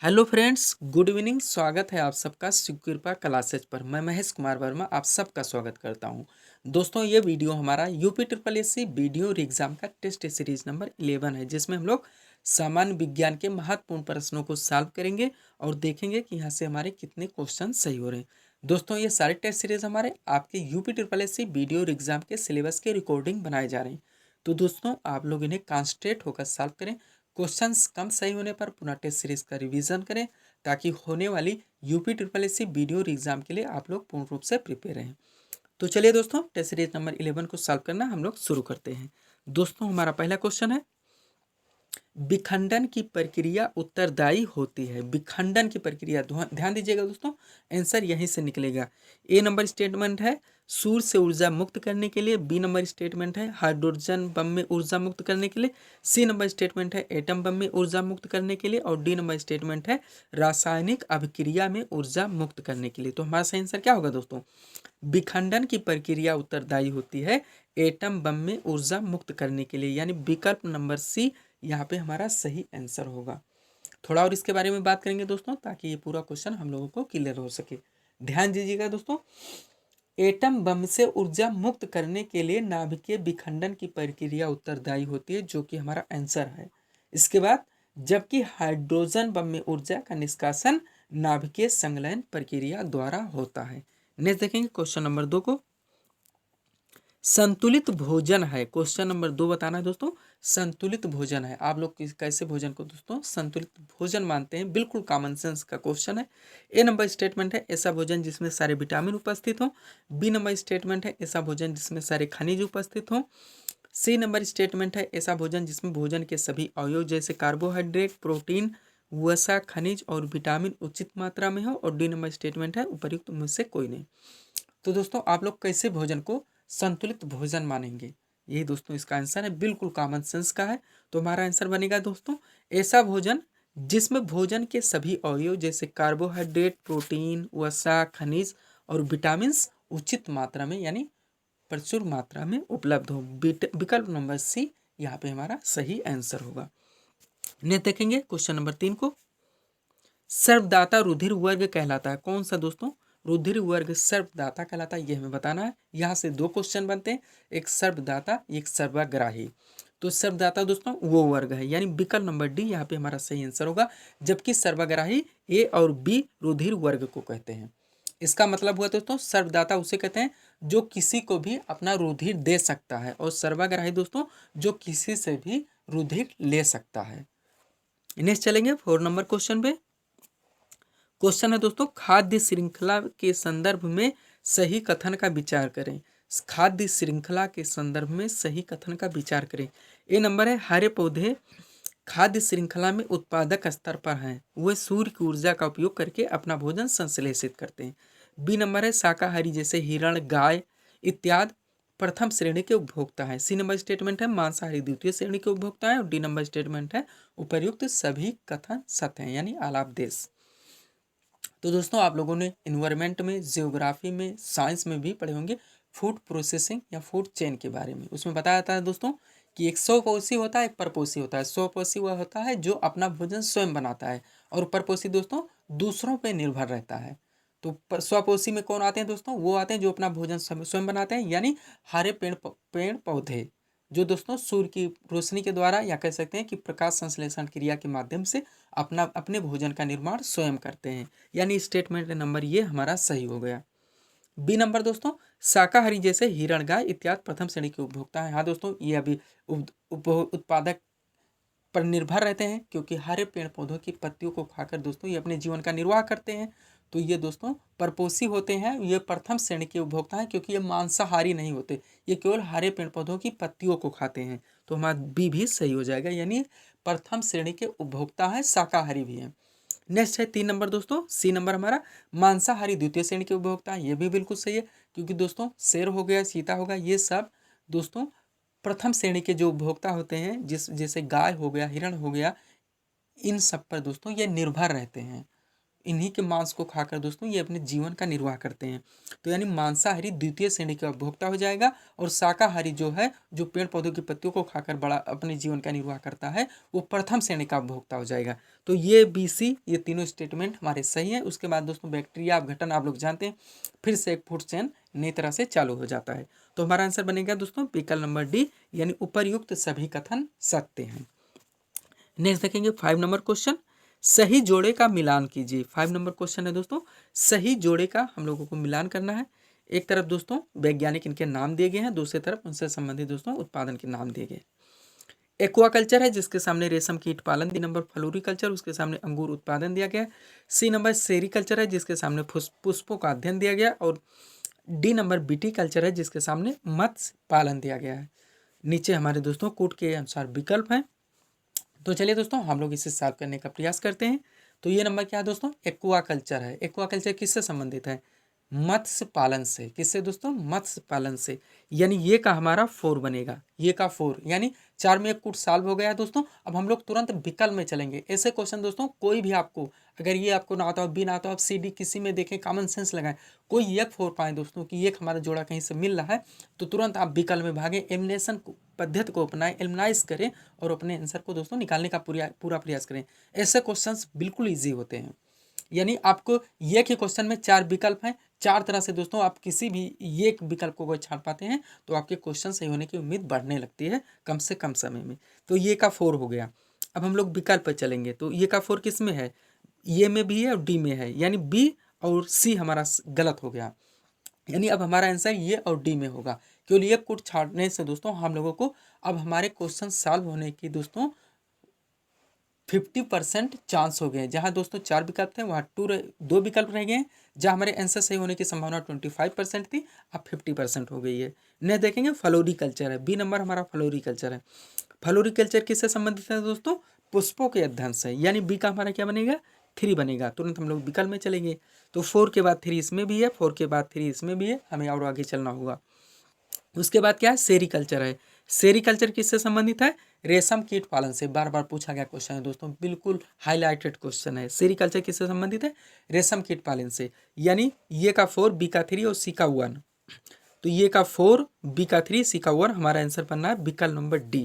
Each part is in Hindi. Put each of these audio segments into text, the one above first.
Hello friends, good evening. स्वागत है आप सबका शिव कृपा क्लासेज पर। मैं महेश कुमार वर्मा आप सबका स्वागत करता हूं। दोस्तों, ये वीडियो हमारा UP triple SC video exam का टेस्ट सीरीज नंबर 11 है, जिसमें हम लोग सामान्य विज्ञान के महत्वपूर्ण प्रश्नों को सॉल्व करेंगे और देखेंगे कि यहाँ से हमारे कितने क्वेश्चन सही हो रहे हैं। दोस्तों, ये सारे टेस्ट सीरीज हमारे आपके UP triple SC video exam के सिलेबस के रिकॉर्डिंग बनाए जा रहे हैं। तो दोस्तों, आप लोग इन्हें कॉन्सेंट्रेट होकर सॉल्व करें। क्वेश्चंस कम सही होने पर पुनः टेस्ट सीरीज का रिवीजन करें, ताकि होने वाली UP triple SC video exam के लिए आप लोग पूर्ण रूप से प्रिपेयर रहें। तो चलिए दोस्तों, टेस्ट सीरीज नंबर 11 को सॉल्व करना हम लोग शुरू करते हैं। दोस्तों, हमारा पहला क्वेश्चन है, विखंडन की प्रक्रिया उत्तरदायी होती है। विखंडन की प्रक्रिया, ध्यान दीजिएगा दोस्तों, आंसर यहीं से निकलेगा। ए नंबर स्टेटमेंट है सूर्य से ऊर्जा मुक्त करने के लिए। बी नंबर स्टेटमेंट है हाइड्रोजन बम में ऊर्जा मुक्त करने के लिए। सी नंबर स्टेटमेंट है एटम बम में ऊर्जा मुक्त करने के लिए। और डी नंबर स्टेटमेंट है रासायनिक अभिक्रिया में ऊर्जा मुक्त करने के लिए। तो हमारा सही आंसर क्या होगा दोस्तों? विखंडन की प्रक्रिया उत्तरदायी होती है एटम बम में ऊर्जा मुक्त करने के लिए, यानी विकल्प नंबर सी यहाँ पे हमारा सही आंसर होगा। थोड़ा और इसके बारे में बात करेंगे दोस्तों, ताकि ये पूरा क्वेश्चन हम लोगों को क्लियर हो सके। ध्यान दीजिएगा दोस्तों, एटम बम से ऊर्जा मुक्त करने के लिए नाभिकीय विखंडन की प्रक्रिया उत्तरदायी होती है, जो कि हमारा आंसर है। इसके बाद, जबकि हाइड्रोजन बम में ऊर्जा का निष्कासन नाभिकीय संलयन प्रक्रिया द्वारा होता है। नेक्स्ट देखेंगे क्वेश्चन नंबर 2 को। संतुलित भोजन है, क्वेश्चन नंबर 2 बताना है दोस्तों। संतुलित भोजन है, आप लोग कैसे भोजन को दोस्तों संतुलित भोजन मानते हैं? बिल्कुल कॉमन सेंस का क्वेश्चन है। ए नंबर स्टेटमेंट है ऐसा भोजन जिसमें सारे विटामिन उपस्थित हों। बी नंबर स्टेटमेंट है ऐसा भोजन जिसमें सारे खनिज उपस्थित हों। सी नंबर स्टेटमेंट है ऐसा भोजन जिसमें भोजन के सभी अवयव जैसे कार्बोहाइड्रेट, प्रोटीन, वसा, खनिज और विटामिन उचित मात्रा में हो। और डी नंबर स्टेटमेंट है उपयुक्त में से कोई नहीं। तो दोस्तों, आप लोग कैसे भोजन को संतुलित भोजन मानेंगे? यही दोस्तों इसका आंसर है, बिल्कुल कॉमन सेंस का है। तो हमारा आंसर बनेगा दोस्तों ऐसा भोजन जिसमें भोजन के सभी अवयव जैसे कार्बोहाइड्रेट, प्रोटीन, वसा, खनिज और विटामिन उचित मात्रा में यानी प्रचुर मात्रा में उपलब्ध हो। विकल्प नंबर सी यहाँ पे हमारा सही आंसर होगा। नेक्स्ट देखेंगे क्वेश्चन नंबर 3 को। सर्वदाता रुधिर वर्ग कहलाता है, कौन सा दोस्तों? रुधिर वर्ग सर्वदाता कहलाता है, ये हमें बताना है। यहाँ से 2 क्वेश्चन बनते हैं, एक सर्वदाता एक सर्वग्राही। तो सर्वदाता दोस्तों वो वर्ग है, यानी विकल्प नंबर डी यहाँ पे हमारा सही आंसर होगा। जबकि सर्वग्राही ए और बी रुधिर वर्ग को कहते हैं। इसका मतलब हुआ दोस्तों, सर्वदाता उसे कहते हैं जो किसी को भी अपना रुधिर दे सकता है, और सर्वग्राही दोस्तों जो किसी से भी रुधिर ले सकता है। नेक्स्ट चलेंगे 4 नंबर क्वेश्चन पे। क्वेश्चन है दोस्तों, खाद्य श्रृंखला के संदर्भ में सही कथन का विचार करें। खाद्य श्रृंखला के संदर्भ में सही कथन का विचार करें। ए नंबर है हरे पौधे खाद्य श्रृंखला में उत्पादक स्तर पर हैं, वे सूर्य की ऊर्जा का उपयोग करके अपना भोजन संश्लेषित करते हैं। बी नंबर है शाकाहारी जैसे हिरण, गाय इत्यादि प्रथम श्रेणी के उपभोक्ता हैं। सी नंबर स्टेटमेंट है मांसाहारी द्वितीय श्रेणी के उपभोक्ता हैं। और डी नंबर स्टेटमेंट है उपर्युक्त सभी कथन सत्य हैं, यानी आलाप देश। तो दोस्तों, आप लोगों ने इन्वायरमेंट में, जियोग्राफी में, साइंस में भी पढ़े होंगे फूड प्रोसेसिंग या फूड चेन के बारे में। उसमें बताया जाता है दोस्तों कि एक स्वपोषी होता है, एक परपोषी होता है। स्वपोषी वह होता है जो अपना भोजन स्वयं बनाता है, और परपोषी दोस्तों दूसरों पर निर्भर रहता है। तो स्वपोषी में कौन आते हैं दोस्तों? वो आते हैं जो अपना भोजन स्वयं बनाते हैं, यानी हरे पेड़ पौधे जो दोस्तों सूर्य की रोशनी के द्वारा, या कह सकते हैं कि प्रकाश संश्लेषण क्रिया के माध्यम से अपने भोजन का निर्माण स्वयं करते हैं। यानी स्टेटमेंट नंबर ये हमारा सही हो गया। बी नंबर दोस्तों, शाकाहारी जैसे हिरण, गाय इत्यादि प्रथम श्रेणी के उपभोक्ता हैं। हाँ दोस्तों, ये अभी उत्पादक पर निर्भर रहते हैं, क्योंकि हरे पेड़ पौधों की पत्तियों को खाकर दोस्तों ये अपने जीवन का निर्वाह करते हैं। तो ये दोस्तों परपोषी होते हैं, ये प्रथम श्रेणी के उपभोक्ता हैं, क्योंकि ये मांसाहारी नहीं होते, ये केवल हरे पेड़ पौधों की पत्तियों को खाते हैं। तो हमारा बी भी सही हो जाएगा, यानी प्रथम श्रेणी के उपभोक्ता हैं, शाकाहारी भी हैं। नेक्स्ट है 3 नंबर दोस्तों, सी नंबर हमारा मांसाहारी द्वितीय श्रेणी के उपभोक्ता है। ये भी बिल्कुल सही है, क्योंकि दोस्तों शेर हो गया, चीता हो गया, ये सब दोस्तों प्रथम श्रेणी के जो उपभोक्ता होते हैं, जैसे गाय हो गया, हिरण हो गया, इन सब पर दोस्तों ये निर्भर रहते हैं। इन्हीं के मांस को खाकर दोस्तों ये अपने जीवन का निर्वाह करते हैं। तो यानी मांसाहारी द्वितीय श्रेणी का उपभोक्ता हो जाएगा, और शाकाहारी जो है, जो पेड़ पौधों की पत्तियों को खाकर बड़ा अपने जीवन का निर्वाह करता है, वो प्रथम श्रेणी का उपभोक्ता हो जाएगा। तो ये BC ये तीनों स्टेटमेंट हमारे सही है। उसके बाद दोस्तों बैक्टीरिया अपघटन आप लोग जानते हैं, फिर से एक फूड चेन नई तरह से चालू हो जाता है। तो हमारा आंसर बनेगा दोस्तों विकल्प नंबर D, यानी उपर्युक्त सभी कथन सत्य हैं। नेक्स्ट देखेंगे 5 नंबर क्वेश्चन, सही जोड़े का मिलान कीजिए। 5 नंबर क्वेश्चन है दोस्तों, सही जोड़े का हम लोगों को मिलान करना है। एक तरफ दोस्तों वैज्ञानिक इनके नाम दिए गए हैं, दूसरी तरफ उनसे संबंधित दोस्तों उत्पादन के नाम दिए गए। एक्वाकल्चर है जिसके सामने रेशम कीट पालन, B नंबर फ्लोरिकल्चर उसके सामने अंगूर उत्पादन दिया गया है। C नंबर सेरिकल्चर है जिसके सामने पुष्पों का अध्ययन दिया गया, और D नंबर विटीकल्चर है जिसके सामने मत्स्य पालन दिया गया है। नीचे हमारे दोस्तों कोड के अनुसार विकल्प हैं। तो चलिए दोस्तों हम लोग इसे सॉल्व करने का प्रयास करते हैं। तो ये नंबर क्या है दोस्तों, एक्वाकल्चर है। एक्वाकल्चर किससे संबंधित है, मत्स्य पालन से। किससे दोस्तों, मत्स्य पालन से। यानी ये का हमारा 4 बनेगा, ये का 4, यानी 4 में एक कूट सॉल्व हो गया दोस्तों। अब हम लोग तुरंत विकल्प में चलेंगे। ऐसे क्वेश्चन दोस्तों कोई भी आपको, अगर ये आपको ना आता हो, B ना आता हो, आप CD किसी में देखें, कॉमन सेंस लगाएं, कोई एक 4 पाएँ दोस्तों कि एक हमारा जोड़ा कहीं से मिल रहा है, तो तुरंत आप विकल्प में भागें, एलिमिनेशन पद्धति को अपनाएं, एलिमिनाइज करें और अपने आंसर को दोस्तों निकालने का पूरा प्रयास करें। ऐसे क्वेश्चंस बिल्कुल ईजी होते हैं। यानी आपको एक ही क्वेश्चन में 4 विकल्प हैं, 4 तरह से दोस्तों आप किसी भी एक विकल्प को अगर छाड़ पाते हैं तो आपके क्वेश्चन सही होने की उम्मीद बढ़ने लगती है कम से कम समय में। तो ये का 4 हो गया। अब हम लोग विकल्प पर चलेंगे। तो ये का 4 किस में है, ये में भी है और D में है, यानी B और C हमारा गलत हो गया। यानी अब हमारा आंसर ये और D में होगा। केवल ये कोड छाड़ने से दोस्तों हम लोगों को अब हमारे क्वेश्चन सॉल्व होने की दोस्तों 50% चांस हो गए। जहाँ दोस्तों 4 विकल्प थे वहाँ 2 विकल्प रह गए हैं। जहाँ हमारे आंसर सही होने की संभावना 25% थी, अब 50% हो गई है। नेक्स्ट देखेंगे फ्लोरिकल्चर है, B नंबर हमारा फ्लोरिकल्चर है। फ्लोरिकल्चर किससे संबंधित है दोस्तों, पुष्पों के अध्ययन से। यानी B का हमारा क्या बनेगा, 3 बनेगा। तुरंत हम लोग विकल्प में चलेंगे। तो 4 के बाद 3 इसमें भी है, 4 के बाद 3 इसमें भी है, हमें और आगे चलना होगा। उसके बाद क्या है, सेरिकल्चर है। सेरिकल्चर किससे संबंधित है, रेशम कीट पालन से। बार बार पूछा गया क्वेश्चन है दोस्तों, बिल्कुल हाईलाइटेड क्वेश्चन है। सेरिकल्चर किससे संबंधित है, रेशम कीट पालन से। यानी ये का 4, B का 3 और C का 1। तो ये का 4, B का 3, C का 1, हमारा आंसर बनना है विकल्प नंबर D।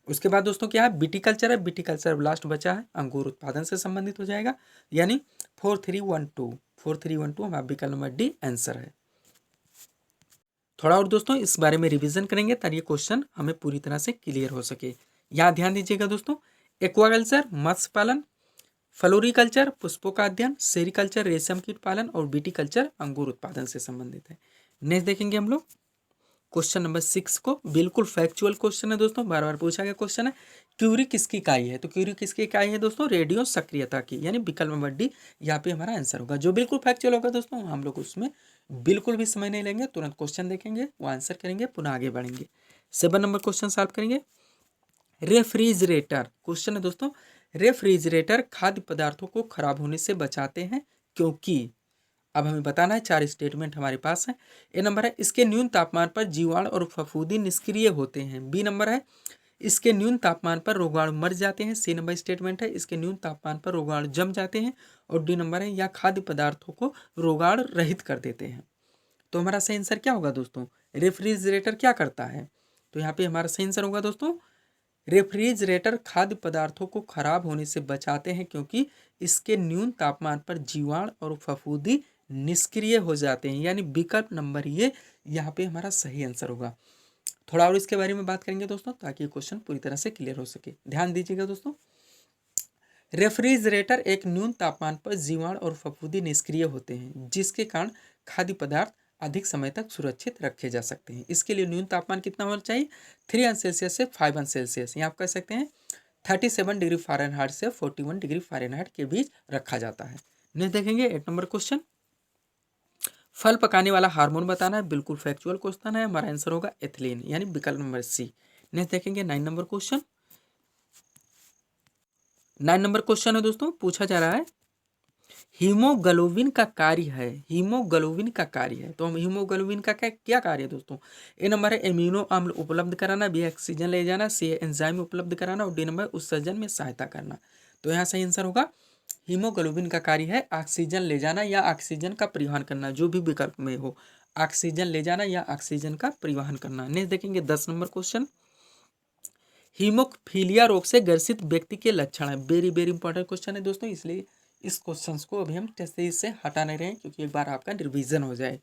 उसके बाद दोस्तों क्या है, विटीकल्चर है। विटीकल्चर लास्ट बचा है, अंगूर उत्पादन से संबंधित हो जाएगा। यानी 4312, 4312 हमारा विकल्प नंबर D आंसर है। थोड़ा और दोस्तों इस बारे में रिवीजन करेंगे ताकि ये क्वेश्चन हमें पूरी तरह से क्लियर हो सके। यहाँ ध्यान दीजिएगा दोस्तों, एक्वाकल्चर मत्स्य पालन, फ्लोरिकल्चर पुष्पों का अध्ययन, सेरिकल्चर रेशम कीट पालन और विटीकल्चर अंगूर उत्पादन से संबंधित है। नेक्स्ट देखेंगे हम लोग क्वेश्चन नंबर 6 को। बिल्कुल फैक्चुअल क्वेश्चन है दोस्तों, बार बार पूछा गया क्वेश्चन है। क्यूरी किसकी इकाई है, तो क्यूरी किसकी इकाई है दोस्तों, रेडियो सक्रियता की। यानी विकल्प नंबर D यहाँ पे हमारा आंसर होगा। जो बिल्कुल फैक्चुअल होगा दोस्तों हम लोग उसमें बिल्कुल भी समय नहीं लेंगे, तुरंत क्वेश्चन देखेंगे, वो आंसर करेंगे, पुनः आगे बढ़ेंगे। 7 नंबर क्वेश्चन सॉल्व करेंगे। रेफ्रिजरेटर क्वेश्चन है दोस्तों, रेफ्रिजरेटर खाद्य पदार्थों को खराब होने से बचाते हैं क्योंकि। अब हमें बताना है, 4 स्टेटमेंट हमारे पास है। ए नंबर है, इसके न्यून तापमान पर जीवाणु और फफूंदी निष्क्रिय होते हैं। B नंबर है, इसके न्यून तापमान पर रोगाणु मर जाते हैं। C नंबर स्टेटमेंट है, इसके न्यून तापमान पर रोगाणु जम जाते हैं। और D नंबर है, या खाद्य पदार्थों को रोगाणु रहित कर देते हैं। तो हमारा सही आंसर क्या होगा दोस्तों, रेफ्रिजरेटर क्या करता है, तो यहाँ पे हमारा सही आंसर होगा दोस्तों, रेफ्रिजरेटर खाद्य पदार्थों को खराब होने से बचाते हैं क्योंकि इसके न्यून तापमान पर जीवाणु और फफूंदी निष्क्रिय हो जाते हैं। यानी विकल्प नंबर ये यहाँ पे हमारा सही आंसर होगा। थोड़ा और इसके बारे में बात करेंगे दोस्तों ताकि क्वेश्चन पूरी तरह से क्लियर हो सके। ध्यान दीजिएगा दोस्तों, रेफ्रिजरेटर एक न्यून तापमान पर जीवाणु और फफूंदी निष्क्रिय होते हैं जिसके कारण खाद्य पदार्थ अधिक समय तक सुरक्षित रखे जा सकते हैं। इसके लिए न्यून तापमान कितना होना चाहिए, 3°C से 5°C। यहाँ आप कह सकते हैं 37 डिग्री फ़ारेनहाइट से 41 डिग्री फ़ारेनहाइट के बीच रखा जाता है। नेक्स्ट देखेंगे 8 नंबर क्वेश्चन, फल पकाने वाला हार्मोन बताना है। बिल्कुल फैक्चुअल क्वेश्चन है, हमारा आंसर होगा एथिलीन, यानी विकल्प नंबर C। नेक्स्ट देखेंगे 9 नंबर क्वेश्चन। 9 नंबर क्वेश्चन है दोस्तों, पूछा जा रहा है हीमोग्लोबिन का कार्य है। हीमोग्लोबिन का कार्य है, तो हम हीमोग्लोबिन का क्या कार्य है दोस्तों। ए नंबर है, एमिनो अम्ल उपलब्ध कराना। B ऑक्सीजन ले जाना। C एंजाइम उपलब्ध कराना। और D नंबर उत्सर्जन में सहायता करना। तो यहाँ सही आंसर होगा हीमोग्लोबिन का कार्य है ऑक्सीजन ले जाना या ऑक्सीजन का परिवहन करना, जो भी विकल्प में हो, ऑक्सीजन ले जाना या ऑक्सीजन का परिवहन करना। नेक्स्ट देखेंगे 10 नंबर क्वेश्चन, हीमोफीलिया रोग से ग्रसित व्यक्ति के लक्षण है। वेरी वेरी इंपॉर्टेंट क्वेश्चन है दोस्तों, इसलिए इस क्वेश्चन को अभी हम टेस्ट सीरीज से हटा नहीं रहे हैं, क्योंकि एक बार आपका रिवीजन हो जाए।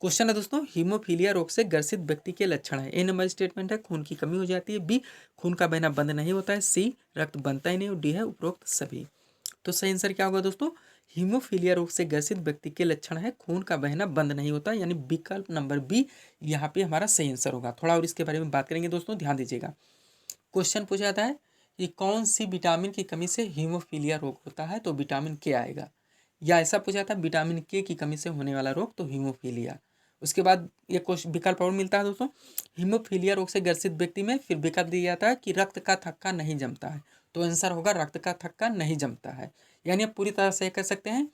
क्वेश्चन है दोस्तों, हीमोफीलिया रोग से ग्रसित व्यक्ति के लक्षण है। ए नंबर स्टेटमेंट है खून की कमी हो जाती है, बी खून का बहना बंद नहीं होता है, सी रक्त बनता ही नहीं, और डी है उपरोक्त सभी। तो सही आंसर क्या होगा दोस्तों, हीमोफीलिया रोग से ग्रसित व्यक्ति के लक्षण है खून का बहना बंद नहीं होता, यानी विकल्प नंबर बी यहाँ पे हमारा सही आंसर होगा। थोड़ा और इसके बारे में बात करेंगे दोस्तों, ध्यान दीजिएगा। क्वेश्चन पूछा जाता है कि कौन सी विटामिन की कमी से हीमोफीलिया रोग होता है, तो विटामिन के आएगा। या ऐसा पूछा जाता है विटामिन के की कमी से होने वाला रोग, तो हीमोफीलिया। उसके बाद ये क्वेश्चन विकल्प और मिलता है दोस्तों, हीमोफीलिया रोग से ग्रसित व्यक्ति में फिर विकल्प दिया जाता है कि रक्त का थक्का नहीं जमता है, तो आंसर होगा रक्त का थक्का नहीं जमता है। यानी आप पूरी तरह से कह सकते हैं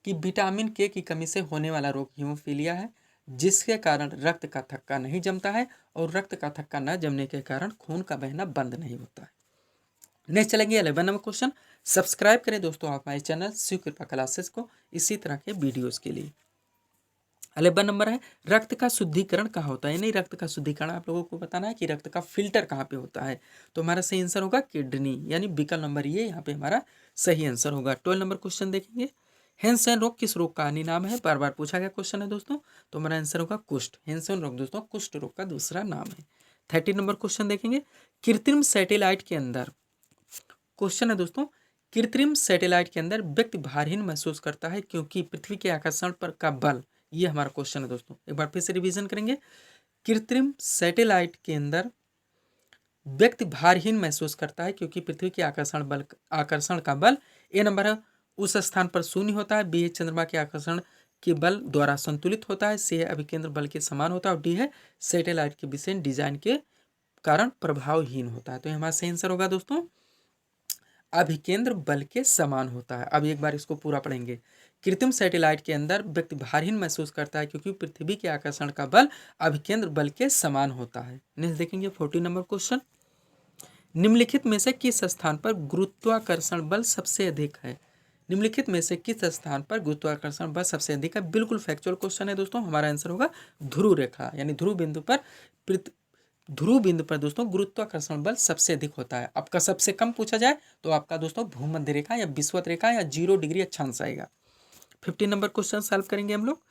कि विटामिन के की कमी से होने वाला रोग हीमोफीलिया है, जिसके कारण रक्त का थक्का नहीं जमता है, और रक्त का थक्का न जमने के कारण खून का बहना बंद नहीं होता है। नेक्स्ट चलेंगे 11 नंबर क्वेश्चन, सब्सक्राइब करें दोस्तों आप हमारे चैनल शिव कृपा क्लासेस को इसी तरह के वीडियोस के लिए। 11 नंबर है, रक्त का शुद्धिकरण कहाँ होता है। नहीं, रक्त का शुद्धिकरण आप लोगों को बताना है कि रक्त का फिल्टर कहाँ पे होता है, तो हमारा सही आंसर होगा किडनी, यानी विकल्प नंबर ये यहाँ पे हमारा सही आंसर होगा। 12 नंबर क्वेश्चन देखेंगे, हैंसेन रोग किस रोग का अन्य नाम है। बार बार पूछा गया क्वेश्चन है दोस्तों, तो हमारा आंसर होगा कुष्ठ। हैंसेन रोग दोस्तों कुष्ठ रोग का दूसरा नाम है। 13 नंबर क्वेश्चन देखेंगे, कृत्रिम सैटेलाइट के अंदर, क्वेश्चन है दोस्तों, कृत्रिम सैटेलाइट के अंदर व्यक्ति भारहीन महसूस करता है क्योंकि पृथ्वी के आकर्षण पर का बल, ये हमारा क्वेश्चन है दोस्तों। एक बार फिर से रिवीजन करेंगे, कृत्रिम सैटेलाइट के अंदर व्यक्ति भारहीन महसूस करता है क्योंकि पृथ्वी के आकर्षण का बल, ए नंबर है उस स्थान पर शून्य होता है, बी है चंद्रमा के आकर्षण के बल द्वारा संतुलित होता है, सी है अभिकेंद्र बल के समान होता है, और डी है सैटेलाइट के विशेष डिजाइन के कारण प्रभावहीन होता है। तो हमारा सही आंसर होगा दोस्तों अभिकेंद्र बल के समान होता है। अब एक बार इसको पूरा पढ़ेंगे, कृत्रिम सैटेलाइट के अंदर व्यक्ति भारहीन महसूस करता है क्योंकि पृथ्वी के आकर्षण का बल अभिकेंद्र बल के समान होता है। नेक्स्ट देखेंगे 14 नंबर क्वेश्चन, निम्नलिखित में से किस स्थान पर गुरुत्वाकर्षण बल सबसे अधिक है। निम्नलिखित में से किस स्थान पर गुरुत्वाकर्षण बल सबसे अधिक है। बिल्कुल फैक्चुअल क्वेश्चन है दोस्तों, हमारा आंसर होगा ध्रुव रेखा, यानी ध्रुव बिंदु पर दोस्तों गुरुत्वाकर्षण बल सबसे अधिक होता है। आपका सबसे कम पूछा जाए तो आपका दोस्तों भूमध्य रेखा या विषुवत रेखा या 0 डिग्री अक्षांश आएगा। 15 नंबर क्वेश्चन सॉल्व करेंगे हम लोग,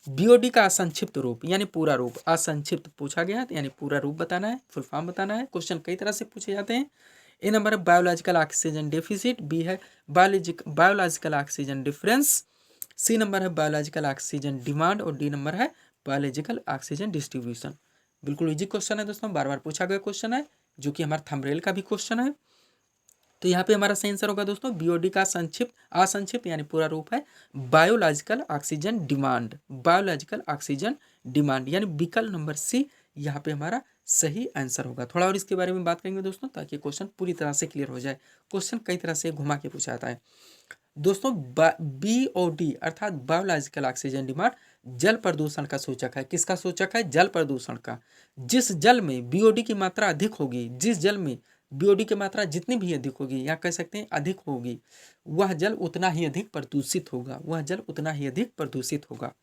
बीओडी का असंक्षिप्त रूप यानी पूरा रूप, असंक्षिप्त पूछा गया यानी पूरा रूप बताना है, फुल फॉर्म बताना है। क्वेश्चन कई तरह से पूछे जाते हैं। ए नंबर है बायोलॉजिकल ऑक्सीजन डेफिसिट, बी है biological oxygen difference, C number है बायोलॉजिकल ऑक्सीजन डिमांड, और डी नंबर है बायोलॉजिकल ऑक्सीजन डिस्ट्रीब्यूशन। बिल्कुल इजी क्वेश्चन है दोस्तों, बार बार पूछा गया क्वेश्चन है, जो कि हमारा थंबनेल का भी क्वेश्चन है। तो यहाँ पे हमारा सही आंसर होगा दोस्तों बीओडी का असंक्षिप्त यानी पूरा रूप है biological oxygen demand, biological oxygen demand, यानी विकल्प नंबर सी यहाँ पे हमारा सही आंसर होगा। थोड़ा और इसके बारे में बात करेंगे दोस्तों, ताकि क्वेश्चन पूरी तरह से क्लियर हो जाए। क्वेश्चन कई तरह से घुमा के पूछा जाता है दोस्तों। बीओडी अर्थात बायोलॉजिकल ऑक्सीजन डिमांड जल प्रदूषण का सूचक है। किसका सूचक है? जल प्रदूषण का। जिस जल में बीओडी की मात्रा अधिक होगी, जिस जल में बीओडी की मात्रा जितनी भी अधिक होगी, या कह सकते हैं अधिक होगी, वह जल उतना ही अधिक प्रदूषित होगा, वह जल उतना ही अधिक प्रदूषित होगा।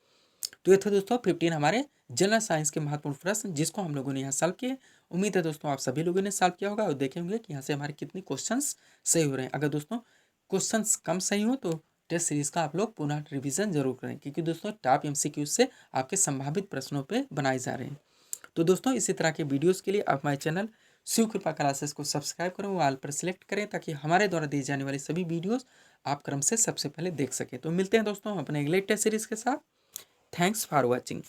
तो ये थे दोस्तों 15 हमारे जनरल साइंस के महत्वपूर्ण प्रश्न, जिसको हम लोगों ने यहाँ सॉल्व किए। उम्मीद है दोस्तों आप सभी लोगों ने सॉल्व किया होगा और देखे होंगे कि यहाँ से हमारे कितने क्वेश्चंस सही हो रहे हैं। अगर दोस्तों क्वेश्चंस कम सही हो तो टेस्ट सीरीज का आप लोग पुनः रिवीजन जरूर करें, क्योंकि दोस्तों टॉप एमसीक्यू से आपके संभावित प्रश्नों पे बनाए जा रहे हैं। तो दोस्तों इसी तरह के वीडियोस के लिए आप हमारे चैनल शिव कृपा क्लासेस को सब्सक्राइब करें, वो ऑल पर सिलेक्ट करें, ताकि हमारे द्वारा दी जाने वाली सभी वीडियोस आप क्रम से सबसे पहले देख सकें। तो मिलते हैं दोस्तों अपने अगले टेस्ट सीरीज के साथ। Thanks for watching.